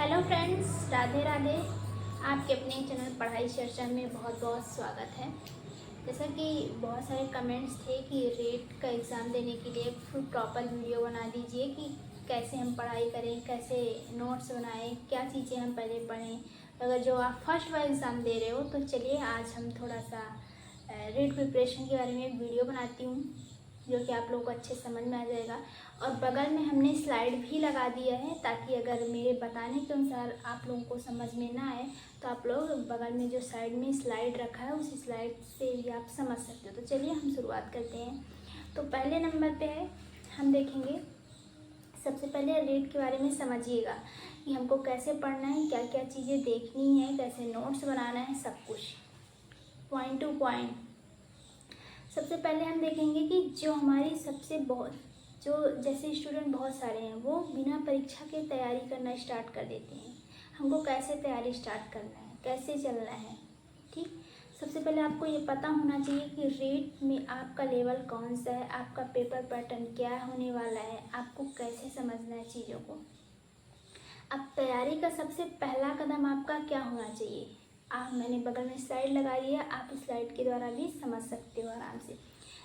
Hello friends, Radhe Radhe. आपके अपने channel पढ़ाई चर्चा में बहुत बहुत स्वागत है। जैसा कि बहुत सारे कमेंट्स थे कि रेट का एग्ज़ाम देने के लिए फुल प्रॉपर वीडियो बना दीजिए कि कैसे हम पढ़ाई करें, कैसे नोट्स बनाएं, क्या चीज़ें हम पहले पढ़ें। अगर जो आप फर्स्ट बार एग्ज़ाम दे रहे हो तो चलिए आज हम थोड़ा सा रेट प्रिपरेशन के बारे में एक वीडियो बनाती हूँ जो कि आप लोगों को अच्छे समझ में आ जाएगा। और बगल में हमने स्लाइड भी लगा दिया है ताकि अगर मेरे बताने के अनुसार आप लोगों को समझ में ना आए तो आप लोग बगल में जो साइड में स्लाइड रखा है उस स्लाइड से भी आप समझ सकते हो। तो चलिए हम शुरुआत करते हैं। तो पहले नंबर पे है, हम देखेंगे सबसे पहले रेट के बारे में समझिएगा कि हमको कैसे पढ़ना है, क्या क्या चीज़ें देखनी है, कैसे नोट्स बनाना है, सब कुछ पॉइंट टू पॉइंट। सबसे पहले हम देखेंगे कि जो हमारी सबसे बहुत जो जैसे स्टूडेंट बहुत सारे हैं वो बिना परीक्षा के तैयारी करना स्टार्ट कर देते हैं। हमको कैसे तैयारी स्टार्ट करना है, कैसे चलना है, ठीक। सबसे पहले आपको ये पता होना चाहिए कि रेट में आपका लेवल कौन सा है, आपका पेपर पैटर्न क्या होने वाला है, आपको कैसे समझना है चीज़ों को। अब तैयारी का सबसे पहला कदम आपका क्या होना चाहिए, मैंने बगल में स्लाइड लगाई है, आप स्लाइड के द्वारा भी समझ सकते हो आराम से।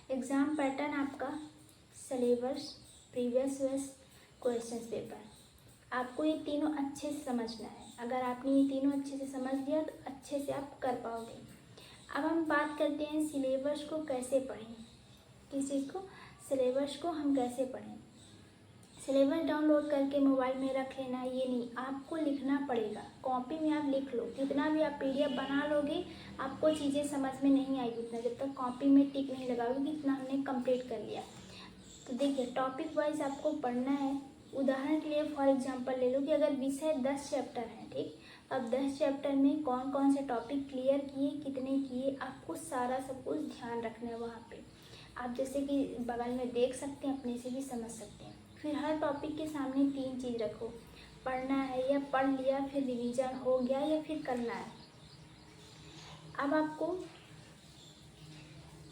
एग्ज़ाम पैटर्न आपका syllabus, previous years, question paper, आपको ये तीनों अच्छे से समझना है। अगर आपने ये तीनों अच्छे से समझ लिया तो अच्छे से आप कर पाओगे। अब हम बात करते हैं सिलेबस को कैसे पढ़ें। किस चीज़ को? सिलेबस को हम कैसे पढ़ें। सिलेबस डाउनलोड करके मोबाइल में रख लेना ये नहीं, आपको लिखना पड़ेगा। कॉपी में आप लिख लो, जितना भी आप पीडीएफ बना लोगे आपको चीज़ें समझ में नहीं आएगी उतना, जब तक कॉपी में टिक नहीं लगाओगे कि इतना हमने कंप्लीट कर लिया। तो देखिए टॉपिक वाइज आपको पढ़ना है। उदाहरण के लिए फॉर एग्जांपल ले लो कि अगर विषय 10 चैप्टर हैं, ठीक। अब 10 चैप्टर में कौन कौन से टॉपिक क्लियर किए, कितने किए, आपको सारा सब कुछ ध्यान रखना है वहाँ पे। आप जैसे कि बगल में देख सकते हैं, अपने से भी समझ सकते हैं। फिर हर टॉपिक के सामने 3 चीज़ रखो, पढ़ना है या पढ़ लिया, फिर रिवीजन हो गया या फिर करना है। अब आपको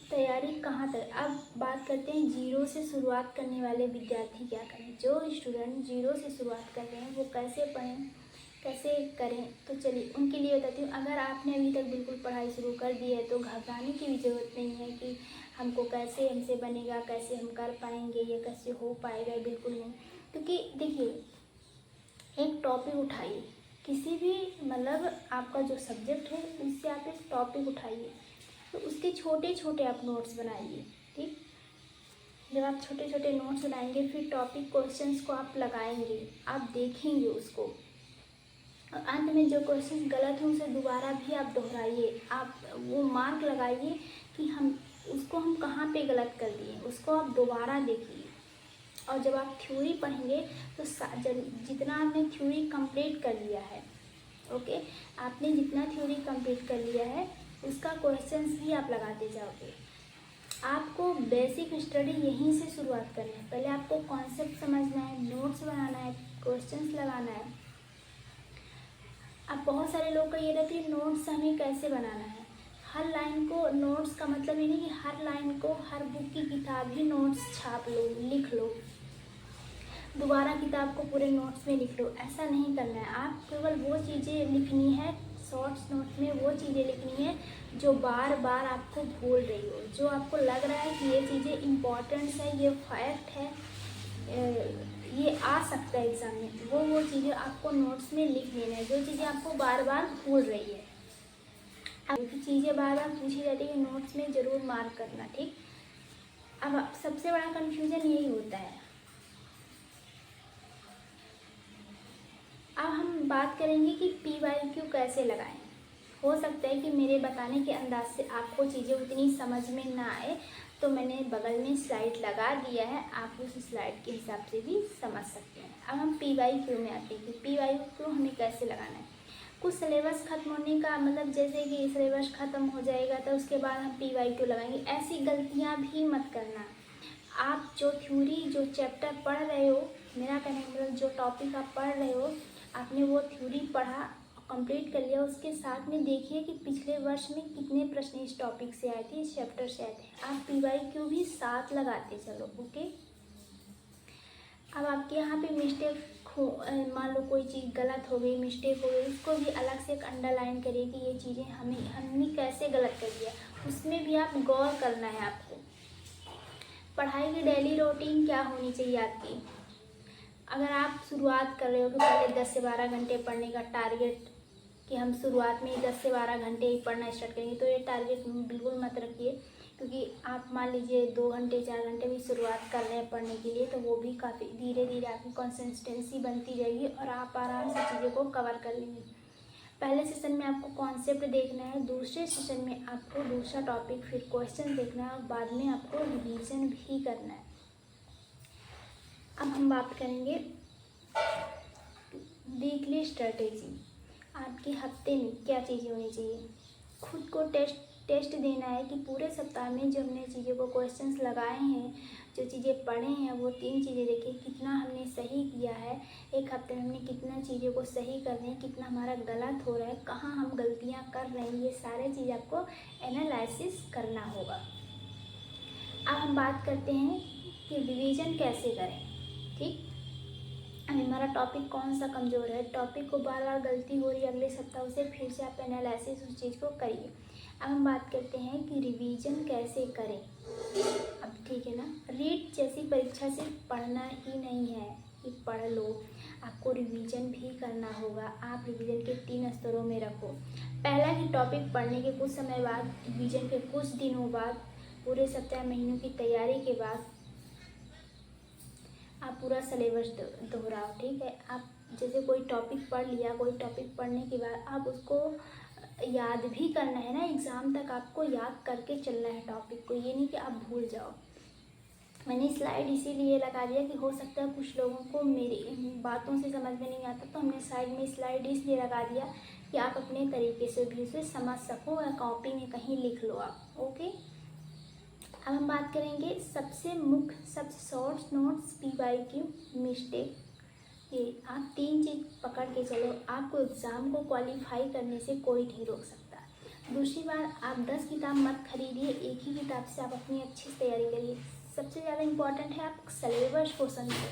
तैयारी कहाँ तक, अब बात करते हैं जीरो से शुरुआत करने वाले विद्यार्थी क्या करें। जो स्टूडेंट जीरो से शुरुआत कर रहे हैं वो कैसे पढ़ें, कैसे करें, तो चलिए उनके लिए बताती हूँ। अगर आपने अभी तक बिल्कुल पढ़ाई शुरू कर दी है तो घबराने की भी ज़रूरत नहीं है कि हमको कैसे हमसे बनेगा, कैसे हम कर पाएंगे, ये कैसे हो पाएगा, बिल्कुल नहीं। क्योंकि देखिए एक टॉपिक उठाइए, किसी भी मतलब आपका जो सब्जेक्ट है उससे आप एक टॉपिक उठाइए, तो उसके छोटे छोटे आप नोट्स बनाइए, ठीक। जब आप छोटे छोटे नोट्स बनाएंगे फिर टॉपिक क्वेश्चंस को आप लगाएंगे, आप देखेंगे उसको, और अंत में जो क्वेश्चन गलत है उसे दोबारा भी आप दोहराइए, आप वो मार्क लगाइए कि हम कहाँ पे गलत कर दिए, उसको आप दोबारा देखिए। और जब आप थ्योरी पढ़ेंगे तो जितना आपने थ्योरी कंप्लीट कर लिया है, ओके, आपने जितना थ्योरी कंप्लीट कर लिया है उसका क्वेश्चंस भी आप लगाते जाओगे। आपको बेसिक स्टडी यहीं से शुरुआत करनी है। पहले आपको कॉन्सेप्ट समझना है, नोट्स बनाना है, क्वेश्चंस लगाना है। अब बहुत सारे लोग का ये रहती है नोट्स हमें कैसे बनाना है। हर लाइन को नोट्स का मतलब ये नहीं कि हर लाइन को हर बुक की किताब ही नोट्स छाप लो, लिख लो, दोबारा किताब को पूरे नोट्स में लिख लो, ऐसा नहीं करना है। आप केवल वो चीज़ें लिखनी है शॉर्ट्स नोट्स में, वो चीज़ें लिखनी है जो बार बार आपको भूल रही हो, जो आपको लग रहा है कि ये चीज़ें इम्पॉर्टेंट है, ये फैक्ट है, ये आ सकता है एग्ज़ाम में, वो चीज़ें आपको नोट्स में लिख लेना है, जो चीज़ें आपको बार बार भूल रही है। अब चीज़ें बार बार पूछी जाती है नोट्स में ज़रूर मार्क करना, ठीक। अब सबसे बड़ा कन्फ्यूज़न यही होता है। अब हम बात करेंगे कि PYQ कैसे लगाएं। हो सकता है कि मेरे बताने के अंदाज से आपको चीज़ें उतनी समझ में ना आए, तो मैंने बगल में स्लाइड लगा दिया है, आप उस स्लाइड के हिसाब से भी समझ सकते हैं। अब हम PYQ में आते हैं कि PYQ हमें कैसे लगाना है। कुछ सिलेबस ख़त्म होने का मतलब जैसे कि सिलेबस ख़त्म हो जाएगा तो उसके बाद हम PYQ लगाएंगे, ऐसी गलतियाँ भी मत करना। आप जो थ्योरी जो चैप्टर पढ़ रहे हो, मेरा कहने का मतलब जो टॉपिक आप पढ़ रहे हो, आपने वो थ्योरी पढ़ा, कंप्लीट कर लिया, उसके साथ में देखिए कि पिछले वर्ष में कितने प्रश्न इस टॉपिक से आए थे, इस चैप्टर से आए थे। आप PYQ भी साथ लगाते चलो, ओके। अब आपके यहाँ पे मिस्टेक हो, मान लो कोई चीज़ गलत हो गई, मिस्टेक हो गई, उसको भी अलग से एक अंडरलाइन करिए कि ये चीज़ें हमने कैसे गलत कर दिया, उसमें भी आप गौर करना है आपको। पढ़ाई की डेली रूटीन क्या होनी चाहिए आपकी। अगर आप शुरुआत कर रहे हो कि पहले 10 से 12 घंटे पढ़ने का टारगेट, कि हम शुरुआत में ही 10 से 12 घंटे ही पढ़ना स्टार्ट करेंगे, तो ये टारगेट बिल्कुल मत रखिए, क्योंकि आप मान लीजिए 2 घंटे 4 घंटे भी शुरुआत कर रहे हैं पढ़ने के लिए, तो वो भी काफ़ी धीरे धीरे आपकी कंसिस्टेंसी बनती जाएगी और आप आराम से चीज़ों को कवर कर लेंगे। पहले सेशन में आपको कॉन्सेप्ट देखना है, दूसरे सेशन में आपको दूसरा टॉपिक फिर क्वेश्चन देखना है और बाद में आपको रिवीजन भी करना है। अब हम बात करेंगे वीकली स्ट्रेटेजी। आपके हफ्ते में क्या चीज़ें होनी चाहिए। खुद को टेस्ट देना है कि पूरे सप्ताह में जो हमने चीज़ों को क्वेश्चंस लगाए हैं, जो चीज़ें पढ़े हैं, वो 3 चीज़ें देखिए, कितना हमने सही किया है, एक हफ्ते में हमने कितना चीज़ों को सही कर रहे हैं, कितना हमारा गलत हो रहा है, कहाँ हम गलतियाँ कर रहे हैं, ये सारे चीज़ आपको एनालिसिस करना होगा। अब हम बात करते हैं कि रिवीजन कैसे करें। ठीक, अब हमारा टॉपिक कौन सा कमज़ोर है, टॉपिक को बार बार गलती हो रही है, अगले सप्ताह उसे फिर से आप एनालिसिस उस चीज़ को करिए। अब हम बात करते हैं कि रिवीजन कैसे करें। अब ठीक है ना, रीट जैसी परीक्षा से पढ़ना ही नहीं है कि पढ़ लो, आपको रिवीजन भी करना होगा। आप रिवीजन के 3 स्तरों में रखो। पहला कि टॉपिक पढ़ने के कुछ समय बाद, रिवीजन के कुछ दिनों बाद, पूरे सप्ताह महीनों की तैयारी के बाद आप पूरा सिलेबस दोहराओ। ठीक है, आप जैसे कोई टॉपिक पढ़ लिया, कोई टॉपिक पढ़ने के बाद आप उसको याद भी करना है ना, एग्ज़ाम तक आपको याद करके चलना है टॉपिक को, ये नहीं कि आप भूल जाओ। मैंने स्लाइड इसीलिए लगा दिया कि हो सकता है कुछ लोगों को मेरी बातों से समझ में नहीं आता, तो हमने साइड में स्लाइड इसलिए लगा दिया कि आप अपने तरीके से भी उसे समझ सको या कॉपी में कहीं लिख लो आप। ओके, अब हम बात करेंगे सबसे मुख्य, सबसे शॉर्ट नोट्स, PYQ, मिस्टेक। ये आप 3 चीज़ पकड़ के चलो, आपको एग्ज़ाम को क्वालिफाई करने से कोई नहीं रोक सकता। दूसरी बात, आप 10 किताब मत खरीदिए, एक ही किताब से आप अपनी अच्छी से तैयारी करिए। सबसे ज़्यादा इम्पॉर्टेंट है आप सिलेबस को समझो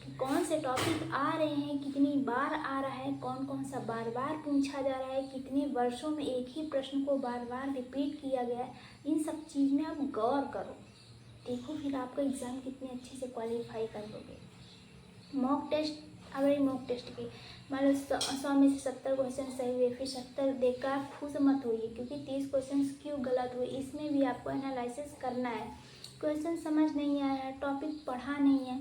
कि कौन से टॉपिक आ रहे हैं, कितनी बार आ रहा है, कौन कौन सा बार बार पूछा जा रहा है, कितने वर्षों में एक ही प्रश्न को बार बार रिपीट किया गया है। इन सब चीज़ में आप गौर करो, देखो फिर आपका एग्ज़ाम कितने अच्छे से क्वालिफाई कर लोगे। मॉक टेस्ट, अगर मॉक टेस्ट की मान लो 100 में से 70 क्वेश्चन सही हुए, फिर 70 देखकर आप खुश मत होइए क्योंकि 30 क्वेश्चन क्यों गलत हुए, इसमें भी आपको एनालिसिस करना है। क्वेश्चन समझ नहीं आया है, टॉपिक पढ़ा नहीं है,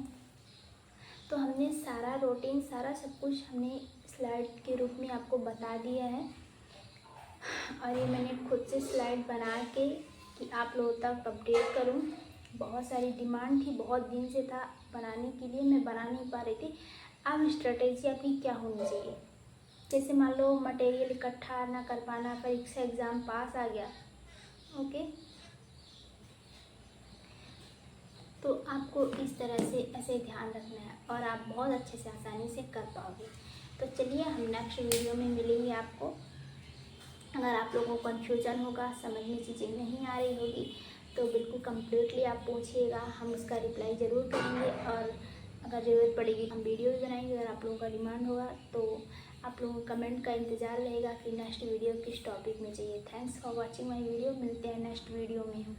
तो हमने सारा रूटीन, सारा सब कुछ हमने स्लाइड के रूप में आपको बता दिया है। और ये मैंने खुद से स्लाइड बना के कि आप लोगों तक अपडेट करूं। बहुत सारी डिमांड थी, बहुत दिन से था बनाने के लिए, मैं बना नहीं पा रही थी। अब स्ट्रेटेजी आपकी क्या होनी चाहिए, जैसे मान लो मटेरियल इकट्ठा ना कर पाना, परीक्षा एग्ज़ाम पास आ गया, ओके, तो आपको इस तरह से ऐसे ध्यान रखना है और आप बहुत अच्छे से आसानी से कर पाओगे। तो चलिए हम नेक्स्ट वीडियो में मिलेंगे आपको। अगर आप लोगों को कन्फ्यूज़न होगा, समझ में चीज़ें नहीं आ रही होगी, तो बिल्कुल कम्प्लीटली आप पूछिएगा, हम उसका रिप्लाई ज़रूर करेंगे। और अगर ज़रूरत पड़ेगी हम वीडियो भी बनाएंगे। अगर आप लोगों का डिमांड होगा तो आप लोगों का कमेंट का इंतज़ार रहेगा कि नेक्स्ट वीडियो किस टॉपिक में चाहिए। Thanks for watching my video. मिलते हैं नेक्स्ट वीडियो में हम।